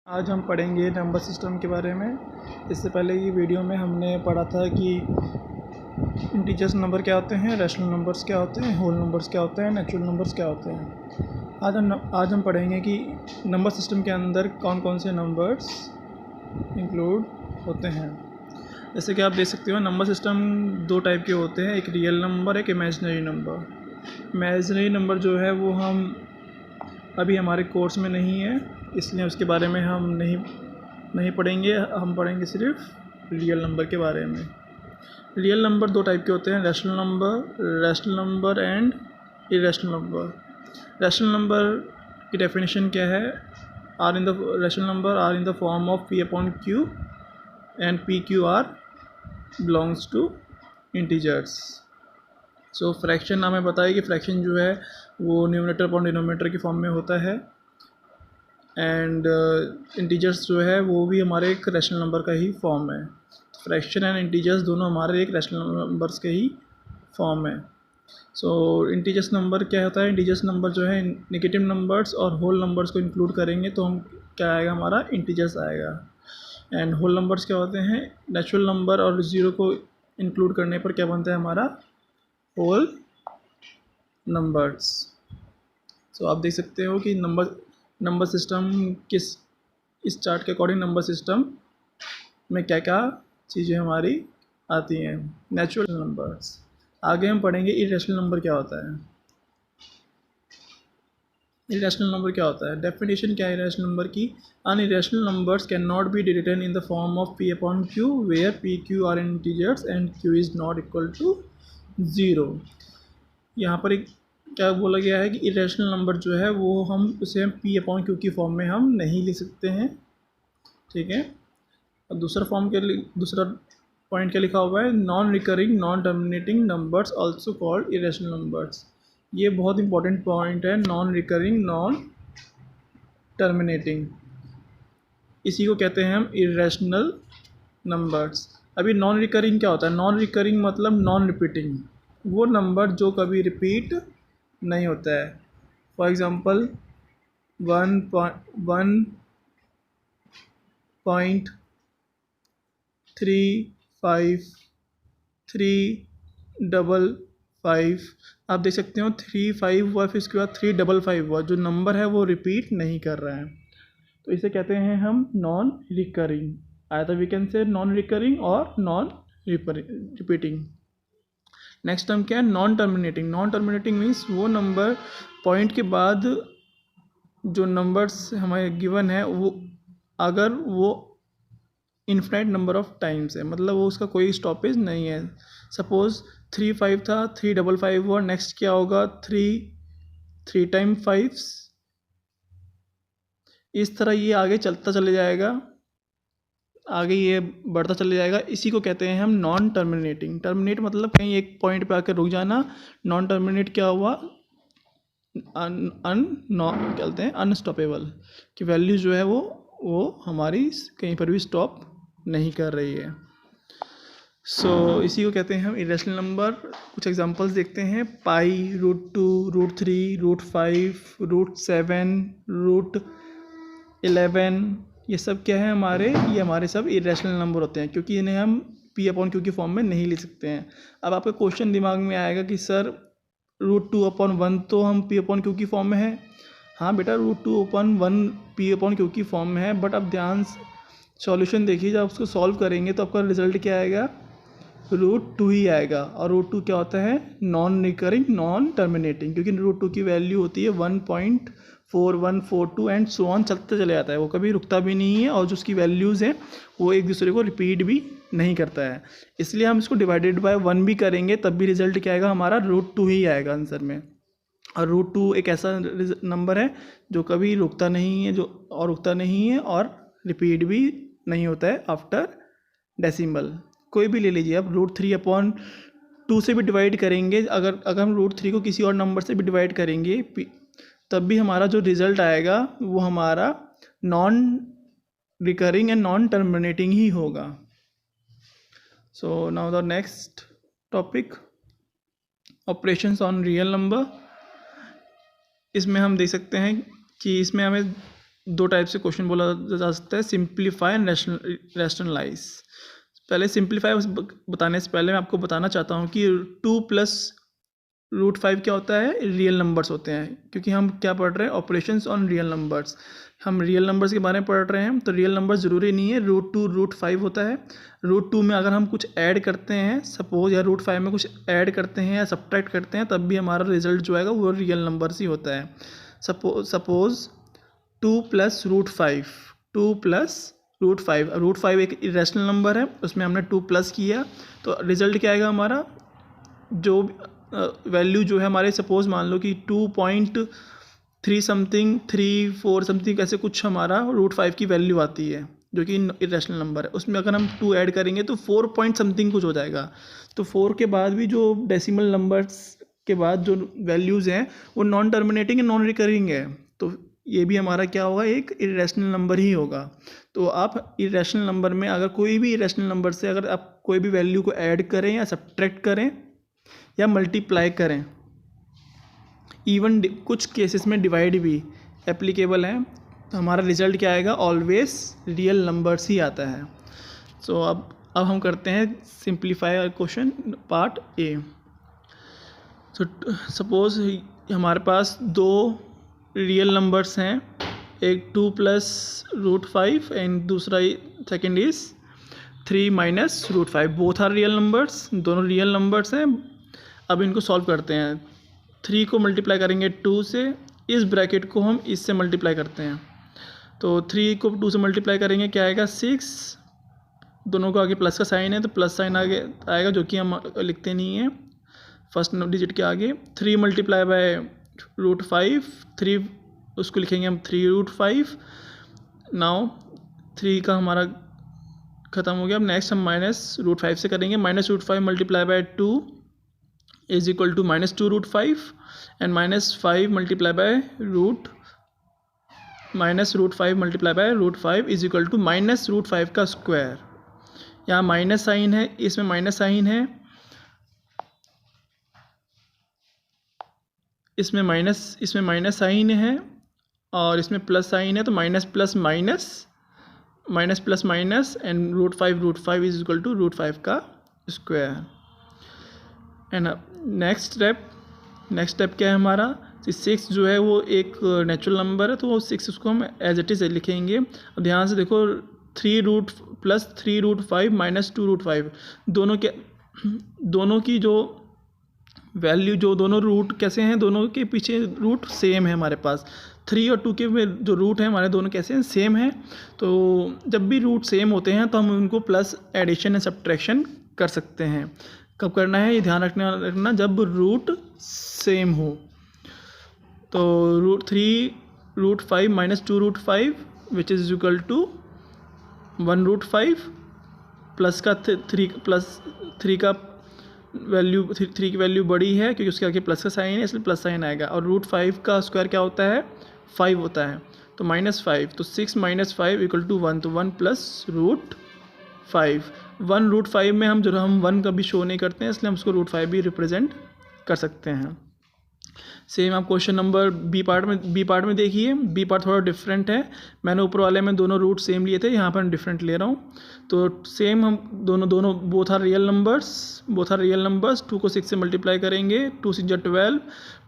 आज हम पढ़ेंगे नंबर सिस्टम के बारे में। इससे पहले की वीडियो में हमने पढ़ा था कि इंटीजर्स नंबर क्या होते हैं, रैशनल नंबर्स क्या होते हैं, होल नंबर्स क्या होते हैं, नेचुरल नंबर्स क्या होते हैं। आज हम पढ़ेंगे कि नंबर सिस्टम के अंदर कौन कौन से नंबर्स इंक्लूड होते हैं। जैसे कि आप देख सकते हो, नंबर सिस्टम दो टाइप के होते हैं, एक रियल नंबर, एक इमेजिनरी नंबर। इमेजिनरी नंबर जो है वो हम अभी हमारे कोर्स में नहीं है, इसलिए उसके बारे में हम नहीं पढ़ेंगे। हम पढ़ेंगे सिर्फ रियल नंबर के बारे में। रियल नंबर दो टाइप के होते हैं, rational number and irrational number. Rational number की डेफिनेशन क्या है? Rational number are in the form of P upon Q and P Q are belongs to integers. So fraction हमें बताया कि फ्रैक्शन जो है वो न्यूमरेटर अपॉन डिनोमिनेटर की फॉर्म में होता है, एंड इंटीजर्स जो है वो भी हमारे एक रैशनल नंबर का ही फॉर्म है। फ्रैक्शन एंड इंटीजर्स दोनों हमारे एक रैशनल नंबर्स के ही फॉर्म है। सो इंटीजर्स नंबर क्या होता है? इंटीजर्स नंबर जो है नेगेटिव नंबर्स और होल नंबर्स को इंक्लूड करेंगे तो हम क्या आएगा, हमारा इंटीजर्स आएगा। एंड होल नंबर्स क्या होते हैं? नेचुरल नंबर और ज़ीरो को इंक्लूड करने पर क्या बनता है, हमारा होल नंबर्स। सो आप देख सकते हो कि नंबर सिस्टम इस चार्ट के अकॉर्डिंग नंबर सिस्टम में क्या क्या चीज़ें हमारी आती हैं। Natural numbers. आगे हम पढ़ेंगे इरेशनल नंबर क्या होता है। इरेशनल नंबर क्या होता है? डेफिनेशन क्या है इरेशनल नंबर की? An irrational numbers can not be written in the form of P upon Q where P Q are integers and Q is not equal to zero. यहाँ पर एक क्या बोला गया है कि इरेशनल नंबर जो है वो उसे पी अपॉन क्यू की फॉर्म में हम नहीं लिख सकते हैं, ठीक है। और दूसरा पॉइंट क्या लिखा हुआ है? Non recurring non terminating numbers also called irrational numbers. ये बहुत इंपॉर्टेंट पॉइंट है, नॉन रिकरिंग नॉन टर्मिनेटिंग, इसी को कहते हैं हम इरेशनल नंबर्स। अभी नॉन रिकरिंग क्या होता है? नॉन रिकरिंग मतलब नॉन रिपीटिंग, वो नंबर जो कभी रिपीट नहीं होता है। फॉर एग्ज़ाम्पल 1.35355, आप देख सकते हो 35 हुआ, फिर इसके बाद 355 हुआ, जो नंबर है वो रिपीट नहीं कर रहा है, तो इसे कहते हैं हम नॉन रिकरिंग। आया we can say non recurring और नॉन रिपीटिंग। नेक्स्ट टर्म क्या है? Non terminating. Non terminating means वो नंबर पॉइंट के बाद जो नंबर्स हमें गिवन है वो अगर वो इन्फिनाइट नंबर ऑफ टाइम्स है, मतलब वो उसका कोई स्टॉपेज नहीं है। सपोज़ 35 था, 355 हुआ, नेक्स्ट क्या होगा? 3 टाइम 5, इस तरह ये आगे चलता चले जाएगा, आगे ये बढ़ता चले जाएगा। इसी को कहते हैं हम नॉन टर्मिनेटिंग। टर्मिनेट मतलब कहीं एक पॉइंट पे आकर रुक जाना। नॉन टर्मिनेट क्या हुआ? कहते हैं अनस्टॉपेबल, कि वैल्यू जो है वो हमारी कहीं पर भी स्टॉप नहीं कर रही है। इसी को कहते हैं हम इरेशनल नंबर। कुछ एग्जांपल्स देखते हैं। पाई, √2, √3, √5, √7, √11, ये सब क्या है ये हमारे सब इरेशनल नंबर होते हैं, क्योंकि इन्हें हम पी अपॉन क्यू की फॉर्म में नहीं लिख सकते हैं। अब आपका क्वेश्चन दिमाग में आएगा कि सर √2/1 तो हम पी अपॉन क्यू की फॉर्म में है। हाँ बेटा, √2/1 पी अपॉन क्यू की फॉर्म में है, बट अब ध्यान सॉल्यूशन देखिए, जब उसको सॉल्व करेंगे तो आपका रिजल्ट क्या आएगा? √2 ही आएगा। और √2 क्या होता है? नॉन रिकरिंग नॉन टर्मिनेटिंग, क्योंकि √2 की वैल्यू होती है 1.4142 एंड सो ऑन, चलते चले जाता है, वो कभी रुकता भी नहीं है, और जो उसकी वैल्यूज़ हैं वो एक दूसरे को रिपीट भी नहीं करता है। इसलिए हम इसको डिवाइडेड बाय 1 भी करेंगे तब भी रिजल्ट क्या आएगा? हमारा √2 ही आएगा आंसर में। और √2 एक ऐसा नंबर है जो कभी रुकता नहीं है, रुकता नहीं है और रिपीट भी नहीं होता है आफ्टर डेसिमल। कोई भी ले लीजिए आप, √3/2 से भी डिवाइड करेंगे, अगर हम √3 को किसी और नंबर से भी डिवाइड करेंगे तब भी हमारा जो रिज़ल्ट आएगा वो हमारा non recurring and non terminating ही होगा। So now the next topic, operations on real number. इसमें हम देख सकते हैं कि इसमें हमें दो टाइप से क्वेश्चन बोला जा सकता है, सिंप्लीफाई एंड रैशनलाइज। पहले सिंप्लीफाई बताने से पहले मैं आपको बताना चाहता हूँ कि 2+√5 क्या होता है, रियल नंबर्स होते हैं, क्योंकि हम क्या पढ़ रहे हैं, ऑपरेशंस ऑन रियल नंबर्स। हम रियल नंबर्स के बारे में पढ़ रहे हैं, तो रियल नंबर ज़रूरी नहीं है √2√5 होता है। √2 में अगर हम कुछ ऐड करते हैं सपोज, या √5 में कुछ ऐड करते हैं या सब्ट्रैक्ट करते हैं, तब भी हमारा रिजल्ट जो आएगा वो रियल नंबर्स ही होता है। सपोज 2+√5, 2+√5, √5 एक इरेशनल नंबर है, उसमें हमने 2+ किया, तो रिजल्ट क्या आएगा हमारा, जो वैल्यू जो है हमारे, सपोज मान लो कि 2.3 समथिंग 3 4 समथिंग ऐसे कुछ हमारा √5 की वैल्यू आती है, जो कि इरेशनल नंबर है। उसमें अगर हम 2 ऐड करेंगे तो 4 पॉइंट समथिंग कुछ हो जाएगा। तो 4 के बाद भी जो डेसिमल नंबर्स के बाद जो वैल्यूज़ हैं वो non terminating and non recurring है, तो ये भी हमारा क्या होगा, एक इरेशनल नंबर ही होगा। तो आप इरेशनल नंबर में अगर कोई भी इरेशनल नंबर से अगर आप कोई भी वैल्यू को ऐड करें या सब्ट्रैक्ट करें या मल्टीप्लाई करें, इवन कुछ केसेस में डिवाइड भी एप्लीकेबल है, तो हमारा रिजल्ट क्या आएगा, ऑलवेज रियल नंबर्स ही आता है। सो अब हम करते हैं simplify question part A. So suppose हमारे पास दो रियल नंबर्स हैं, एक 2+√5 एंड दूसरा second is 3-√5। Both are real numbers, दोनों रियल नंबर्स हैं। अब इनको सॉल्व करते हैं। 3 को मल्टीप्लाई करेंगे 2 से, इस ब्रैकेट को हम इससे मल्टीप्लाई करते हैं, तो 3 को 2 से मल्टीप्लाई करेंगे क्या आएगा, 6। दोनों को आगे प्लस का साइन है तो प्लस साइन आगे आएगा, जो कि हम लिखते नहीं हैं फर्स्ट डिजिट के आगे। 3 मल्टीप्लाई बाय √5, 3 उसको लिखेंगे हम 3√5। नाउ 3 का हमारा ख़त्म हो गया। अब नेक्स्ट हम -√5 से करेंगे। -√5 multiply by 2 is equal to -2√5 and -5 multiply by -√5 multiply by √5 is equal to -√5 का स्क्वायर। यहाँ माइनस साइन है, इसमें माइनस साइन है, इसमें माइनस साइन है और इसमें प्लस साइन है, तो minus plus minus and √5 is equal to √5 का स्क्वायर। एंड नेक्स्ट स्टेप क्या है हमारा, 6 जो है वो एक नेचुरल नंबर है, तो वो 6 उसको हम एज इट इज़ लिखेंगे। अब ध्यान से देखो, 3√5 माइनस 2√5 दोनों की जो वैल्यू, जो दोनों रूट कैसे हैं, दोनों के पीछे रूट सेम है हमारे पास। 3 और 2 के में जो रूट हैं हमारे दोनों कैसे हैं, सेम हैं। तो जब भी रूट सेम होते हैं तो हम उनको प्लस एडिशन एंड सब्ट्रैक्शन कर सकते हैं। कब करना है ये ध्यान रखना, जब रूट सेम हो। तो √3√5 minus 2√5 which is equal to 1√5 plus का 3 का वैल्यू, 3 की वैल्यू बड़ी है क्योंकि उसके आगे प्लस का साइन है, इसलिए प्लस साइन आएगा। और √5 का स्क्वायर क्या होता है, 5 होता है, तो -5, तो 6 - 5 इक्वल टू 1, तो 1 + √5। 1√5 में हम 1 कभी शो नहीं करते हैं, इसलिए हम उसको √5 भी रिप्रेजेंट कर सकते हैं। सेम आप क्वेश्चन नंबर बी पार्ट में देखिए। बी पार्ट थोड़ा डिफरेंट है। मैंने ऊपर वाले में दोनों रूट सेम लिए थे, यहाँ पर डिफरेंट ले रहा हूँ। तो सेम हम दोनों बोथ आर रियल नंबर्स 2 को 6 से मल्टीप्लाई करेंगे, 2 6 = 12,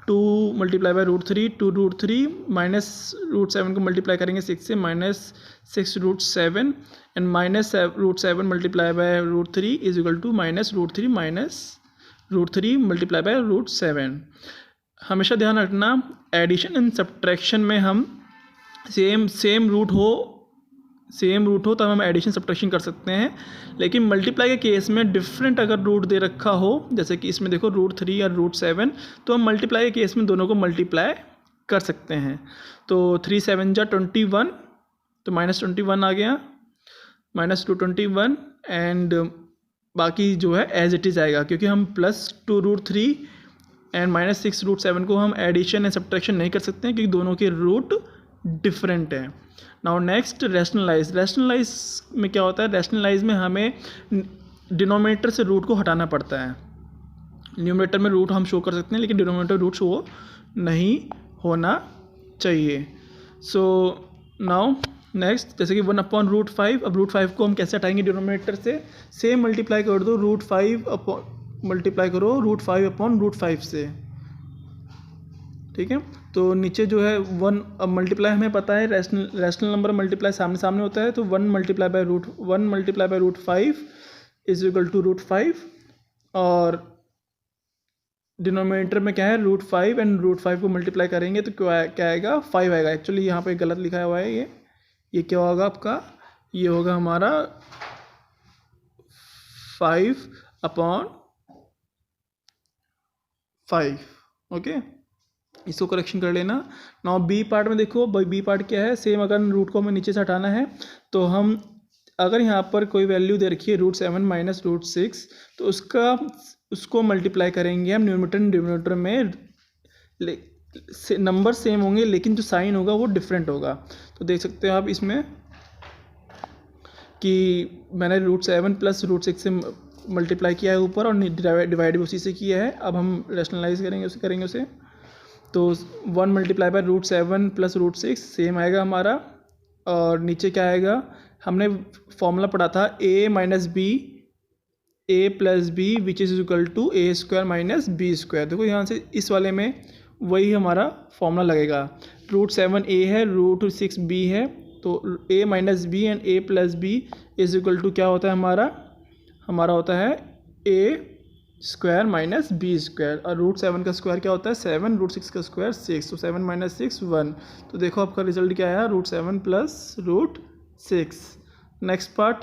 2 मल्टीप्लाई बाय √3 2√3 माइनस √7 को मल्टीप्लाई करेंगे 6 से, -6√7 and -√7 multiply by √3 is equal to -√3 multiply by √7। हमेशा ध्यान रखना, एडिशन एंड सब्ट्रैक्शन में हम सेम रूट हो तब हम एडिशन सब्ट्रैक्शन कर सकते हैं। लेकिन मल्टीप्लाई के केस में डिफरेंट अगर रूट दे रखा हो, जैसे कि इसमें देखो √3 और √7, तो हम मल्टीप्लाई के केस में दोनों को मल्टीप्लाई कर सकते हैं। तो 3 7 = 21, तो -21 आ गया, -221 एंड बाकी जो है एज इट इज़ आएगा, क्योंकि हम +2√3 एंड -6√7 को हम एडिशन एंड सब्ट्रैक्शन नहीं कर सकते हैं, क्योंकि दोनों के रूट डिफरेंट हैं। नाउ नेक्स्ट रैशनलाइज में क्या होता है, रैशनलाइज में हमें डिनोमिनेटर से रूट को हटाना पड़ता है। न्यूमरेटर में रूट हम शो कर सकते हैं, लेकिन डिनोमिनेटर रूट शो नहीं होना चाहिए। सो नाउ नेक्स्ट, जैसे कि 1/√5, अब √5 को हम कैसे हटाएंगे डिनोमिनेटर से, सेम मल्टीप्लाई कर दो मल्टीप्लाई करो √5/√5 से, ठीक है। तो नीचे जो है 1, अब मल्टीप्लाई हमें पता है रैशनल नंबर मल्टीप्लाई सामने सामने होता है, तो 1 multiply by √5 is equal to √5, और डिनोमिनेटर में क्या है √5 एंड √5 को मल्टीप्लाई करेंगे तो क्या आएगा 5 आएगा। एक्चुअली यहाँ पे गलत लिखा हुआ है, ये क्या होगा आपका, ये होगा हमारा 5/5, ओके। इसको करेक्शन कर लेना। नाउ बी पार्ट में देखो, बी पार्ट क्या है, सेम अगर रूट को हमें नीचे से हटाना है तो हम, अगर यहाँ पर कोई वैल्यू दे रखी है √7 माइनस √6, तो उसको मल्टीप्लाई करेंगे हम न्यूमरेटर में, नंबर सेम होंगे लेकिन जो साइन होगा वो डिफरेंट होगा। तो देख सकते हो आप इसमें कि मैंने √7 प्लस √6 से मल्टीप्लाई किया है ऊपर, और डिवाइड भी उसी से किया है। अब हम रैशनलाइज करेंगे उसे, तो 1 मल्टीप्लाई बाय √7 प्लस √6 सेम आएगा हमारा, और नीचे क्या आएगा, हमने फॉर्मूला पढ़ा था a minus B a plus B which is equal to a² minus b²। देखो यहाँ से इस वाले में वही हमारा फॉर्मूला लगेगा, √7 a है, √6 b है, तो a minus B and a plus B is equal to क्या होता है हमारा होता है a² माइनस b², और √7 का स्क्वायर क्या होता है 7, √6 का स्क्वायर 6, तो 7 माइनस 6 1। तो देखो आपका रिजल्ट क्या आया, √7 plus √6। Next part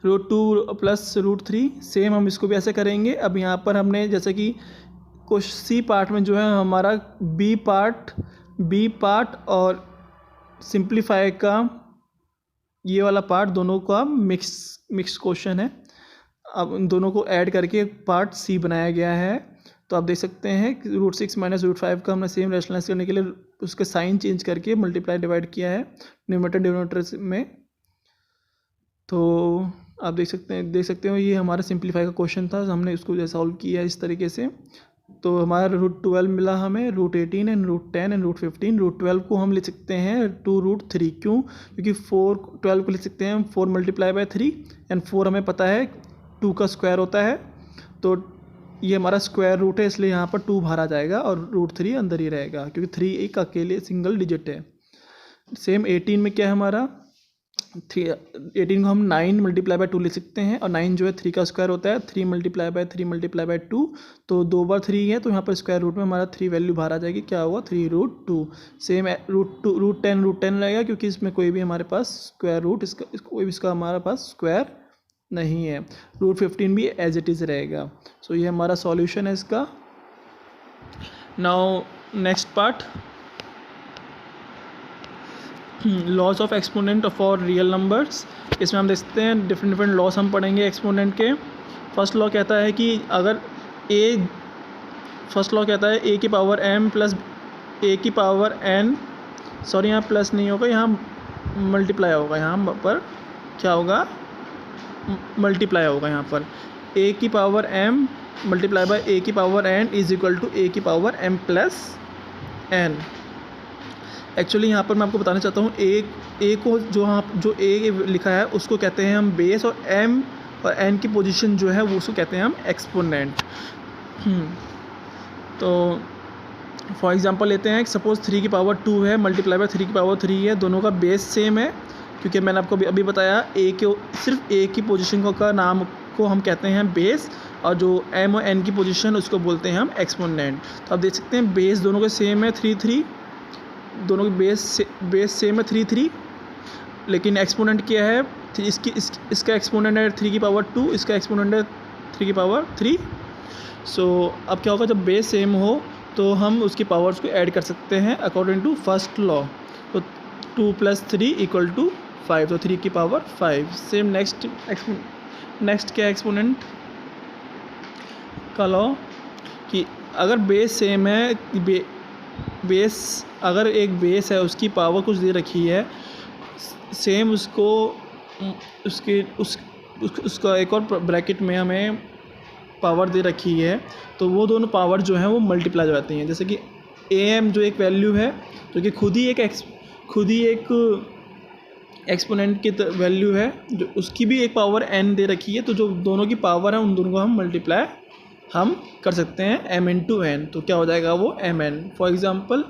√2 plus √3, same हम इसको भी ऐसे करेंगे। अब यहाँ पर हमने जैसे कि कुछ सी पार्ट में जो है हमारा बी पार्ट और सिंप्लीफाई का ये वाला पार्ट, दोनों का मिक्स क्वेश्चन है। अब इन दोनों को ऐड करके पार्ट सी बनाया गया है। तो आप देख सकते हैं कि √6 माइनस √5 का हमने सेम रैशनलाइज करने के लिए उसके साइन चेंज करके मल्टीप्लाई डिवाइड किया है न्यूमरेटर में। तो आप देख सकते हो ये हमारा सिंप्लीफाई का क्वेश्चन था, हमने उसको जो सॉल्व किया इस तरीके से। तो हमारा √12 मिला हमें, √18 एंड √10 एंड √15। √12 को हम लिख सकते हैं 2√3, क्यों, क्योंकि 12 को लिख सकते हैं हम 4 मल्टीप्लाई बाय 3, एंड 4 हमें पता है 2 का स्क्वायर होता है, तो ये हमारा स्क्वायर रूट है, इसलिए यहाँ पर 2 बाहर आ जाएगा और √3 अंदर ही रहेगा, क्योंकि 3 एक अकेले सिंगल डिजिट है। सेम 18 में क्या है हमारा 18 को हम 9 मल्टीप्लाई बाय 2 लिख सकते हैं, और 9 जो है 3 का स्क्वायर होता है, 3 मल्टीप्लाई बाय 2, तो 2 बार 3 है, तो यहाँ पर स्क्वायर रूट में हमारा 3 वैल्यू बाहर आ जाएगी, क्या होगा 3√2। सेम √10 रहेगा, क्योंकि इसमें कोई भी हमारे पास स्क्वायर रूट इसका हमारे पास स्क्वायर नहीं है। √15 भी एज इट इज़ रहेगा। सो ये हमारा सॉल्यूशन है इसका। Now next part, loss of exponent for real numbers. इसमें हम देखते हैं डिफरेंट लॉस हम पढ़ेंगे एक्सपोनेंट के। फर्स्ट लॉ कहता है कि अगर a की पावर m प्लस a की पावर n, सॉरी यहाँ प्लस नहीं होगा, यहाँ मल्टीप्लाई होगा, यहाँ पर क्या होगा मल्टीप्लाई होगा, यहाँ पर a की power m multiply by a की power n is equal to a की power m plus n। Actually यहाँ पर मैं आपको बताना चाहता हूँ ए को जो ए लिखा है उसको कहते हैं हम बेस, और m और n की पोजीशन जो है वो उसको कहते हैं हम एक्सपोनेंट। तो फॉर एग्जांपल लेते हैं, सपोज 3 की पावर 2 है मल्टीप्लाई बाय 3 की पावर 3 है, दोनों का बेस सेम है, क्योंकि मैंने आपको अभी बताया सिर्फ ए की पोजीशन का नाम को हम कहते हैं बेस, और जो m और n की पोजीशन उसको बोलते हैं हम एक्सपोनेंट। तो आप देख सकते हैं बेस दोनों के सेम है 3, दोनों की बेस सेम है 3, लेकिन एक्सपोनेंट क्या है, इसका एक्सपोनेंट है 3 की पावर 2, इसका एक्सपोनेंट है 3 की पावर 3। सो अब क्या होगा, जब बेस सेम हो तो हम उसकी पावर्स को ऐड कर सकते हैं अकॉर्डिंग टू फर्स्ट लॉ। तो 2 + 3 = 5, तो 3 की पावर 5। सेम नेक्स्ट क्या एक्सपोनेंट का लॉ, कि अगर बेस सेम है, अगर एक बेस है उसकी पावर कुछ दे रखी है, सेम उसका एक और ब्रैकेट में हमें पावर दे रखी है, तो वो दोनों पावर जो हैं वो मल्टीप्लाई हो जाती हैं। जैसे कि am जो एक वैल्यू है, जो कि खुद ही खुद ही एक एक्सपोनेंट की वैल्यू है जो उसकी भी एक पावर n दे रखी है, तो जो दोनों की पावर है उन दोनों को हम मल्टीप्लाई हम कर सकते हैं m इंटू एन। तो क्या हो जाएगा वो mn। फॉर एग्ज़ाम्पल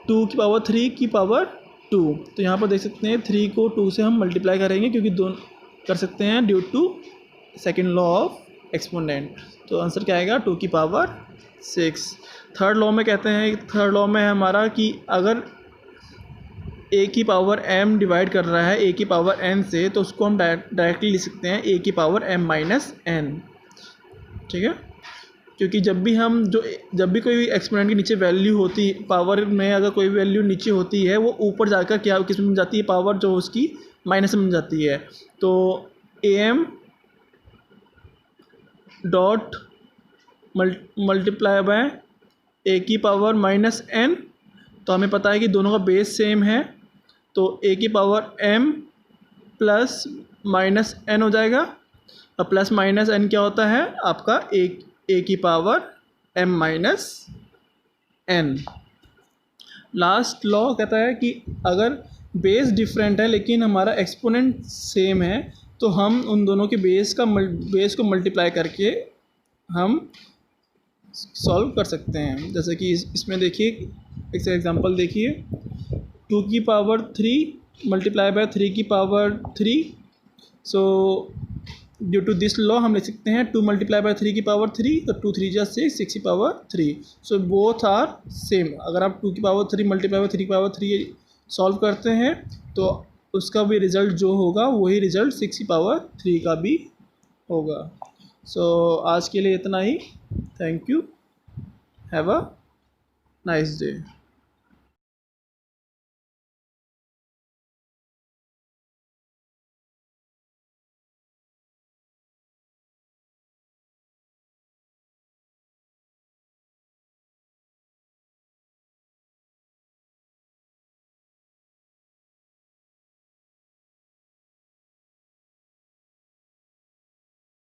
2 की पावर 3 की पावर 2, तो यहाँ पर देख सकते हैं 3 को 2 से हम मल्टीप्लाई करेंगे क्योंकि दोनों कर सकते हैं due to second law of exponent. तो आंसर क्या आएगा 2 की पावर 6। थर्ड लॉ में कहते हैं, थर्ड लॉ में है हमारा कि अगर a की पावर m डिवाइड कर रहा है a की पावर n से, तो उसको हम डायरेक्टली लिख सकते हैं a की पावर m माइनस n। ठीक है, क्योंकि जब भी कोई एक्सपोनेंट के नीचे वैल्यू होती है, पावर में अगर कोई वैल्यू नीचे होती है, वो ऊपर जाकर क्या किस में जाती है, पावर जो उसकी माइनस में जाती है। तो am dot multiply by a की पावर माइनस n, तो हमें पता है कि दोनों का बेस सेम है, तो a की power m plus minus n हो जाएगा। और प्लस माइनस n क्या होता है आपका a की power m minus n। Last law कहता है कि अगर बेस डिफरेंट है लेकिन हमारा एक्सपोनेंट सेम है, तो हम उन दोनों के बेस को मल्टीप्लाई करके हम सॉल्व कर सकते हैं। जैसे कि इसमें देखिए, एक एग्जांपल देखिए, 2 की पावर 3 मल्टीप्लाई बाय 3 की power 3। So due to this law हम लिख सकते हैं 2 मल्टीप्लाई बाय 3 की पावर 3, तो 2 3 जा 6 की power 3। So both are same. अगर आप 2 की पावर 3 मल्टीप्लाई बाय 3 की पावर 3 सॉल्व करते हैं तो उसका भी रिज़ल्ट जो होगा वही रिज़ल्ट 6 की पावर 3 का भी होगा। सो आज के लिए इतना ही। Thank you. Have a nice day.